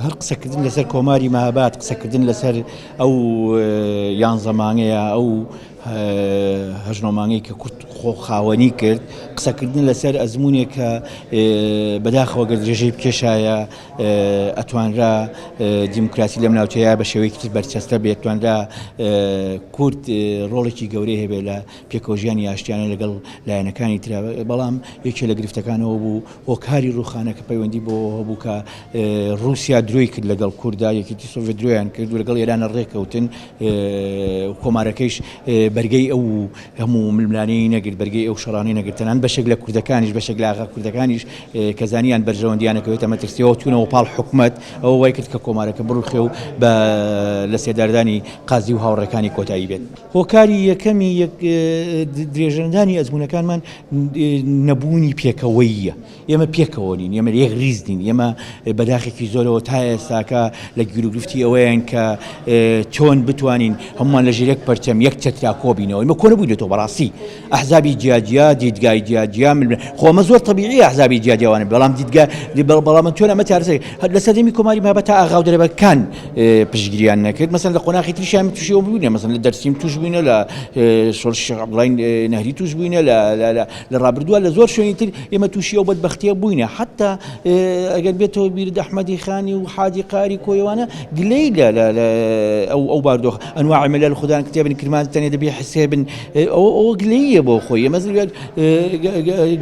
هەر قسەکردن لەسەر کۆماری مەهاباد قسەکردن لەسەر ئەو یان زەمانەیە ئەو هەژنۆمانگەی کە کورد خاوەنی کرد قسەکردن لەسەر ئەزموونێک کە بەداخەوە گەر درێژەی بکێشایە ئەتوانرا دیموکراسی لەم ناوچەیە بە شێوەیەکی تر بەرچەستە بێت توانرا کورد ڕۆڵێکی گەورەی هەبێ لە پێکەوەژیانی ئاشتیانە لەگەڵ لایەنەکانی ترا بەڵام یەکێ لە گرفتەکانەوە بوو هۆکاری ڕووخانە کە پەیوەندی بۆ هەبوو کە رووسیا درۆی کرد لەگەڵ کووردا یەکێتی سۆڤێت درۆیان کرد و لەگەڵ ئێرانە ڕێکەوتن کۆمارەکەیش بەرگەی ئەو هەموو ململانەی نەگرت بەرگەی ئەو شەڕانەی نەگرت تەنانەت بەشێک لە کوردەکانیش بەشێک لە ئاغا کوردەکانیش کە زانیان بەرژەوەندیانەکەوێتە مەترسیەوە چوونەوە پاڵ حکومەت ئەوە وای کرد کە کۆمارەکە بڕوخێ و لە سێداردانی قازی و هاوڕێکانی کۆتایی بێت. هۆکاری یەکەمی درێژەندانی ئەزموونەکانمان نەبوونی پێکەوەییە. ئێمە پێکەوە نین، ئێمە یەک ڕیز نین، ئێمە بەداخێکی زۆرەوە تا ئێستاکە لە گیرروگرفتی ئەوەیان کە چۆن بتوانین هەمومان لە ژێرێک پەرچەم یەک چەترا کۆبینەوە. ئێمە کۆ نەبووینەتەوە بەڕاستی ئەحزابی جیاجیا دیدگای جیاجیا خۆ ئەمە زۆر تەبیعیە ئەحزابی جیاجیاوانە بەڵام بەڵام چۆن ئەمە چارەسەر لە سەردەمی کۆماری مەهاباد تا ئاغا و دەرەبەکان پشتگیریان نەکرد. مەسەڵەن لە قۆناغی تریشیان تووشی ئەوە بووینە، مەسەڵەن لە دەرسیم توش بووینە، لە شۆڕش شێخ عەبدوڵڵای نەهری توش بووینە، لە ڕابردووە لە زۆر شوێنی تر ئێمە تووشی ئەو بەدبەختیە بووینە. حتا ئەگەر بێتەوە بیرت ئەحمەدی خانی و حاجی قاری کۆیەوانە گلەی ئەو باردۆخ ئەنواع مەلەل خوددان کتێبن کرمان تەنێ دەبێ حسێبن ئەوە گلەیە بۆ خۆی. ئێمە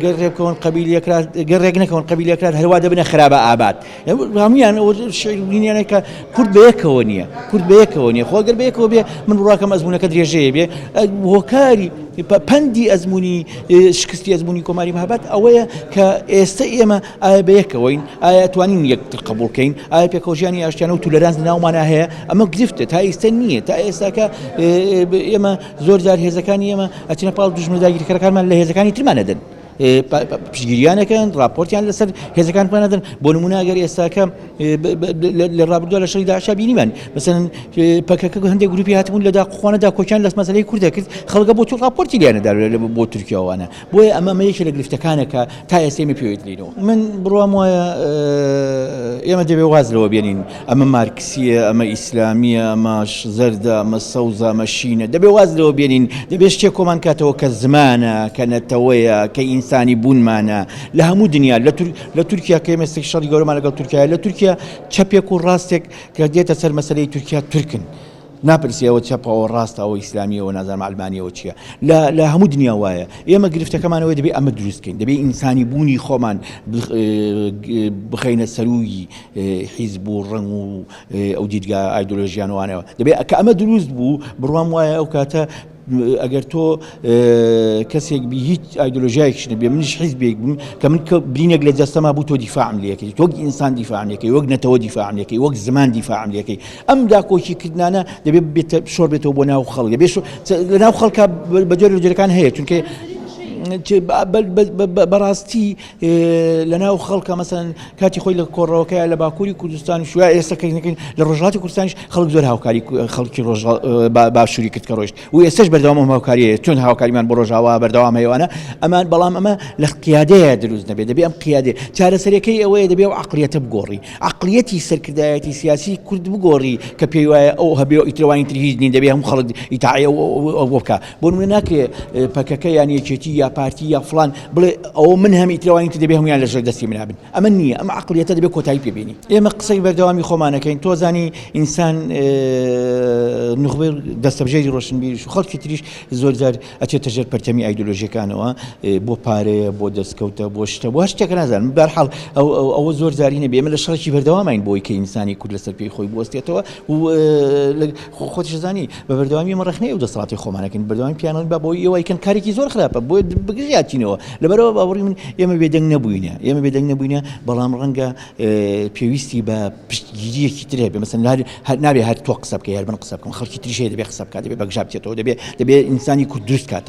گەڕێکەوەن قەبیلەکرات گەڕێک نەکەون قەبیلەکرات هەروە دەبنە خراپە ئاباد. هەموویان ئەوە شعیربینیانە کە کورد بەیەکەوە نییە، کورد بەیەکەوە نییە. خۆ گەر بەیەکەوە بێ من ڕاکەم ئەزموونەکە درێژەیە بێ هۆکاری پەندی ئەزموونی شکستی ئەزموونی کۆماری مەهاباد ئەوەیە کە ئێستا ئێمە ئایا بەیەکەوەین، ئایا توانین یەکتر قبوڵکەین، ئایا پێکەوەژیانی ئاشتیانە و تولەرانس لەناومانە هەیە. ئەمە گرفتە تا ئێستا نییە. تا ئێستاکە ئێمە زۆر جار هێزەکانی ئێمە ئەچنە پاڵ دوژمنە داگیرکەرەکانمان لە هێزەکانی ترمانەدەن، پشتگیریانەکەن راپۆرتیان لەسەر هێزەکان پانەدەن. بۆ نمونە ئەگەر ئێستاکە لە ڕابردووە لە شەڕی داعشا بینیمان مەسەڵەن پەکەکە هەندێک گروپی هاتبوون لە داخوانەدا کۆچیان لەس مەسەلەی کوردە کرد، خەڵکە بۆ چۆن راپۆرتی لیانەدا بۆ تورکیاوانە. بۆیە ئەمە یەکێک لە گرفتەکانەکە تا ئێستا ئێمە پێوێت لینەوە. من بڕوام وایە ئێمە دەبێ واز لەوە بێنین ئەمە مارکسیە، ئەمە ئیسلامیە، ئەمەش زەردە، ئەمە سەوزە، ئەمە شینە. دەبێ واز لەوە بێنین، دەبێ شتێک کۆمان کاتەوە کە زمانە، کە نەتەوەیە، کە ئینسانی بوونمانە لە هەموو دنیا. لە تورکیا کە ئێمە شەڕی گەورەمان لەگەڵ تورکیایە، لە تورکیا چەپێک و ڕاستێک کە دێتە سەر مەسەلەی تورکیا تورکن ناپرسیەوە چەپەوە ڕاستەوە ئیسلامیەوە نازانم ئەلمانیەوە چییە. لە هەموو دنیا وایە. ئێمە گرفتەکەمانەوەی دەبێت ئەمە دروستکەین، دەبێت ئینسانی بوونی خۆمان بخەینە سەروی حیزب و ڕەنگ و ئەو دیدگا ئایدۆلۆژیانوانەوە. دەبێت کە ئەمە دروست بوو بڕوام وایە ئەو کاتە ئەگەر تۆ کەسێک بی هیچ ئایدۆلۆژیایەکیش نەبێ، منیش حیزبێک بم کە من برینێک لە جەستەما بوو تۆ دیفاعم لێکەی، وەک ئینسان دیفاعم لێکەی، وەک نەتەوە دیفاعم لێکەی، وەک زمان دیفاعم لێکەی. ئەم داکۆکیکردانە دەبێت شۆڕ بێتەوە بۆ ناو خەڵک. دەبێت لە ناو خەڵکە بەجۆرە جۆرەکان هەیە، چونکە بەڕاستی لە ناو خەڵکە مەسەڵەن کاتی خۆی لە کۆڕەوەکەیە لە باکووری کوردستان شوێ ئێستا کەین لە ڕۆژهەڵاتی کوردستانیش خەڵک زۆر هاوکاری خەڵکی باشووری کرد کە ڕۆیشت و ئێستاش بەردەوام هاوکاریە، چۆن هاوکاریمان بۆ ڕۆژاوا بەردەوام هەیەوانە ئەمان. بەڵام ئەمە لە قیادەیە دروست نەبێت، دەبێت ئەم قیادێ چارەسەرەکەی ئەوەیە دەبێت و عەقڵیەتە بگۆڕی، عەقڵیەتی سەرکردایەتی سیاسی کورد بگۆڕی کە پێی وایە ئەو هەبێ و ئیترەوانی تر هیچ نین، دەبێت هەموو خەڵک ئیتاعیە بکە. بۆ نمونە ناکرێت پەکەکە یان یەکێتی یا پارتی یا فڵان بڵێ ئەوە من هەم ئیترەوانی تر دەبێت هەمویان لەژێر دەستی من هابن. ئەمە نییە، ئەمە عەقڵیەتە دەبێت کۆتایی پێبینی. ئێمە قسەی بەردەوامی خۆمانەکەین. تۆ زانی ئینسان نخبەی دەستەبژێری ڕۆشنبیریش و خەڵکی تریش زۆر جار ئەچێتە ژێر پەرچەمی ئایدۆلۆژیەکانەوە بۆ پارەیە، بۆ دەستکەوتە، بۆ شتە، بۆ هەر شتێک نازانم. بەرحاڵ ئەوە زۆر جاری نەبێ. ئێمە لە شەڕێکی بەردەوامین بۆی کە ئینسانی کورد لەسەر پێی خۆی بوەستێتەوە و خۆتیش زانی بە بەردەوامی ئێمە ڕخنەیە و دەسەڵاتی خۆمانەکەین. بەردەوامی پیانەوەی با بۆی ئێوە یکەن کارێکی زۆر خراپە بۆ بگریاتینەوە. لەبەرەوە باوەڕی من ئێمە بێدەنگ نەبووینە، بەڵام ڕەنگە پێویستی بە پشتگیریەکی تر هەبێ. مەسەڵەن نابێ هەر تۆ قسە بکەی، هەر من قسە بکەم، خەڵکی تریش هەیە دەبێت قسە بکات، دەبێت بەگژا بچێتەوە، دەبێت ئینسانی کورد دروست کاتەوە.